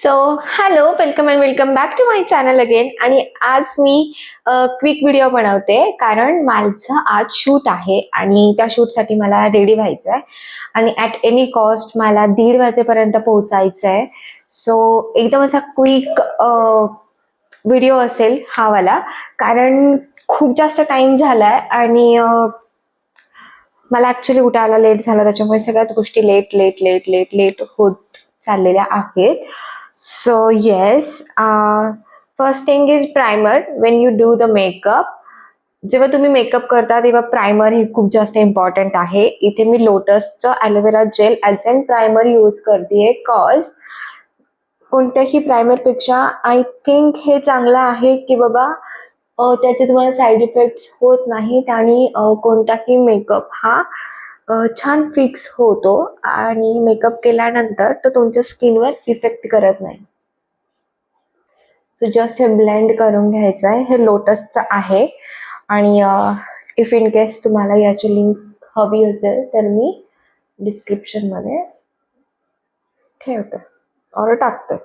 So hello, welcome and welcome back to my channel again. आणि आज मी quick video बनवते कारण माझं आज शूट आहे आणि त्या शूटसाठी मला रेडी व्हायचं आहे आणि ॲट एनी कॉस्ट मला 1:30 वाजेपर्यंत पोहोचायचं आहे. सो एकदम असा क्विक व्हिडिओ असेल हा वाला, कारण खूप जास्त टाइम झालाय आणि मला ॲक्च्युली उठायला लेट झाला, त्याच्यामुळे सगळ्याच गोष्टी late late late late late होत चाललेल्या आहेत. So yes, first thing is primer. When you do the makeup, जेव्हा तुम्ही मेकअप करता तेव्हा प्रायमर हे खूप जास्त इम्पॉर्टंट आहे. इथे मी लोटसचं aloe vera gel as an primer use करते, कॉज कोणत्याही प्रायमरपेक्षा आय थिंक हे चांगलं आहे की बाबा त्याचे तुम्हाला साईड इफेक्ट्स होत नाहीत आणि कोणताही मेकअप हा छान फिक्स होतो आणि मेकअप केल्यानंतर तो तुमच्या स्किनवर इफेक्ट करत नाही. सो जस्ट हे ब्लेंड करून घ्यायचं आहे. हे लोटसचं आहे आणि इफ इन केस तुम्हाला याची लिंक हवी असेल तर मी डिस्क्रिप्शनमध्ये ठेवते और टाकते.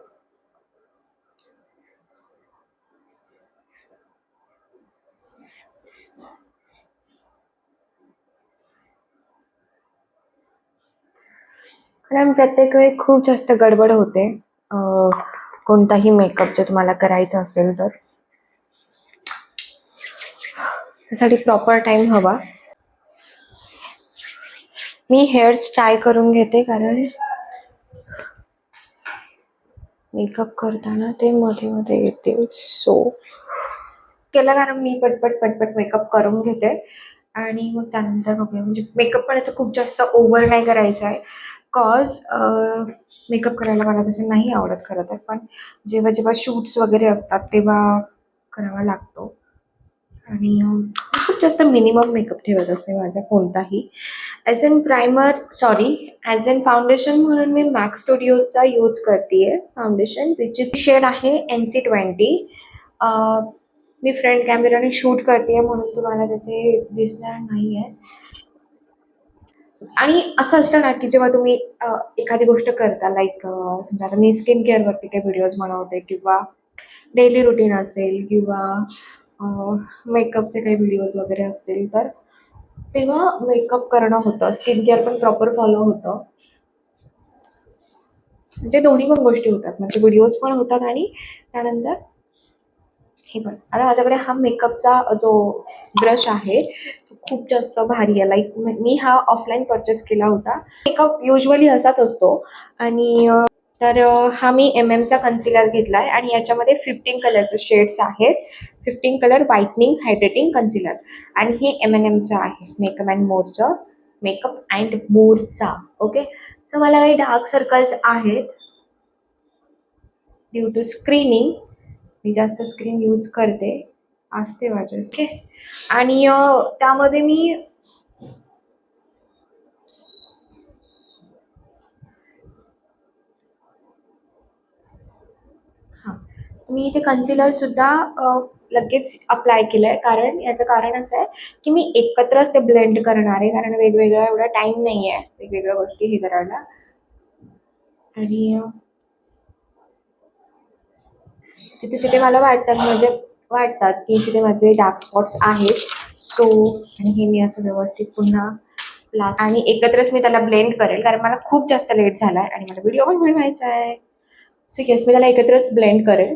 कारण प्रत्येक वेळी खूप जास्त गडबड होते कोणताही मेकअप जर तुम्हाला करायचा असेल तर त्यासाठी प्रॉपर टाइम हवा. मी हेअर्स ट्राय करून घेते कारण मेकअप करताना ते मध्ये मध्ये येते. सो केला कारण मी पटपट पटपट मेकअप करून घेते आणि मग त्यानंतर बघूया. म्हणजे मेकअप पण असं खूप जास्त ओव्हर नाही करायचं आहे, कॉज मेकअप करायला मला तसं नाही आवडत खरं तर, पण जेव्हा जेव्हा शूट्स वगैरे असतात तेव्हा करावा लागतो आणि खूप जास्त मिनिमम मेकअप ठेवत असते माझा कोणताही. As an primer as an foundation म्हणून मी मॅक्स स्टुडिओचा यूज करते फाउंडेशन, विच शेड आहे NC20. मी फ्रंट कॅमेराने शूट करते म्हणून तुम्हाला त्याचे दिसणार नाही आहे. आणि असं असतं ना की जेव्हा तुम्ही एखादी गोष्ट करता, लाईक समजा आता मी स्किन केअरवरती काही व्हिडिओज बनवते किंवा डेली रुटीन असेल किंवा मेकअपचे काही व्हिडिओज वगैरे असतील, तर तेव्हा मेकअप करणं होतं, स्किन केअर पण प्रॉपर फॉलो होतं. म्हणजे दोन्ही पण गोष्टी होतात, म्हणजे व्हिडिओज पण होतात आणि त्यानंतर हे पण. आता माझ्याकडे हा मेकअपचा जो ब्रश आहे तो खूप जास्त भारी आहे. लाईक मी हा ऑफलाईन परचेस केला होता. मेकअप युजली असाच असतो आणि तर हा मी MM चा कन्सिलर घेतलाय आणि याच्यामध्ये 15 कलरचे शेड्स आहेत. 15 कलर व्हाईटनिंग हायड्रेटिंग कन्सिलर आणि हे M&Mचं आहे, makeup and Morcha. Okay, so मला काही डार्क सर्कल्स आहेत ड्यू टू स्क्रीनिंग. मी जास्त स्क्रीन यूज करते असते माझे. ओके, आणि त्यामध्ये मी मी इथे कन्सिलर सुद्धा लगेच अप्लाय केलंय, कारण याचं कारण असं आहे की मी एकत्रच ते ब्लेंड करणार आहे, कारण वेगवेगळा एवढा टाइम नाही आहे वेगवेगळ्या गोष्टी हे करायला. आणि जिथे जिथे मला वाटतात की जिथे माझे डार्क स्पॉट्स आहेत, सो आणि हे मी असं व्यवस्थित पुन्हा लास्ट आणि एकत्रच मी त्याला ब्लेंड करेल, कारण मला खूप जास्त लेट झालाय आणि मला व्हिडिओ पण बनवायचा आहे. सो येस, मी त्याला एकत्रच ब्लेंड करेल.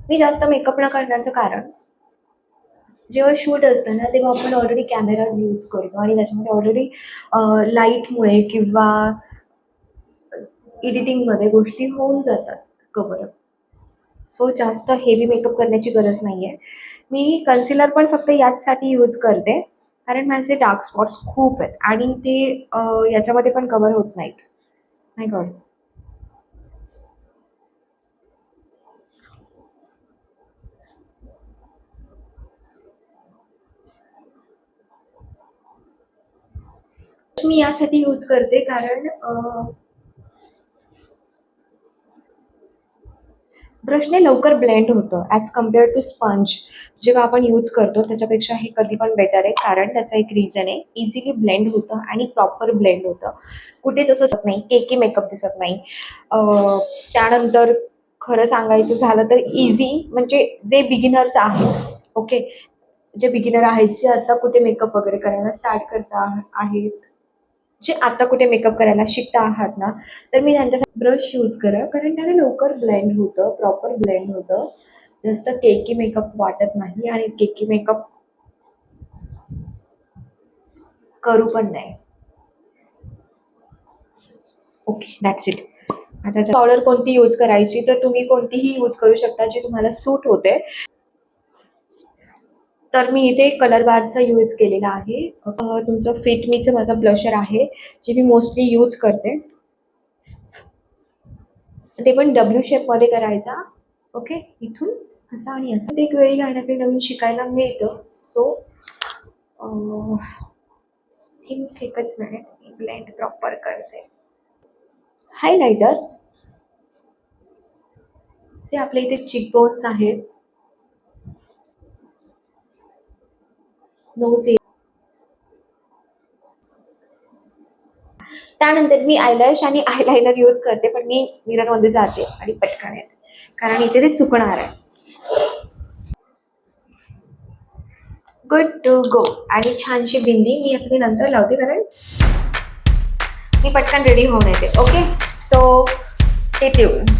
मी जास्त मेकअप न करण्याचं कारण, जेव्हा शूट असतं ना तेव्हा आपण ऑलरेडी कॅमेराज यूज करतो आणि त्याच्यामध्ये ऑलरेडी लाईटमुळे किंवा एडिटिंगमध्ये गोष्टी होऊन जातात कव्हरअप. सो जास्त हेवी मेकअप करण्याची गरज नाही आहे. मी कन्सिलर पण फक्त याचसाठी यूज करते कारण माझे डार्क स्पॉट्स खूप आहेत आणि ते याच्यामध्ये पण कव्हर होत नाहीत. माय गॉड. मी यासाठी यूज करते कारण ब्रशने लवकर ब्लेंड होतं ॲज कम्पेअर टू स्पंज जेव्हा आपण यूज करतो त्याच्यापेक्षा हे कधी पण बेटर आहे, कारण त्याचा एक रिझन आहे, इझिली ब्लेंड होतं आणि प्रॉपर ब्लेंड होतं, कुठेच असं दिसत नाही, केकी मेकअप दिसत नाही. त्यानंतर खरं सांगायचं झालं तर इझी, म्हणजे जे बिगिनर्स आहेत, ओके, जे बिगिनर आहेत, जे आता कुठे मेकअप वगैरे करायला स्टार्ट करता आहेत, जे आता कुठे मेकअप करायला शिकता आहात ना, तर मी त्यांच्यासाठी ब्रश यूज करा, कारण त्याला लवकर ब्लेंड होतं, प्रॉपर ब्लेंड होतं, जास्त केकी मेकअप वाटत नाही आणि केकी मेकअप करू पण नाही. Okay, that's it. आता पावडर कोणती यूज करायची, तर तुम्ही कोणतीही यूज करू शकता जी तुम्हाला सूट होते. तर मी इथे कलर बारचा यूज केलेला आहे. तुमचं फिट मीचं माझं ब्लशर आहे, जे मी मोस्टली यूज करते. ते पण डब्ल्यू शेपमध्ये करायचा. ओके, इथून असं आणि असं एक वेळी काही ना काही नवीन शिकायला मिळतं. सो थिंक एकच मिनिट ब्लेंड प्रॉपर करते. हायलायटर जे आपल्या इथे चिकबोन्स आहेत, नोज, त्यानंतर मी आयलॅश आणि आयलायनर यूज करते, पण मी मिररमध्ये जाते आणि पटकन येते, कारण इथे ते चुकणार आहे. Good to go. आणि छानशी बिंदी मी अगदी नंतर लावते, कारण मी पटकन रेडी होऊन येते. Okay, so stay tuned.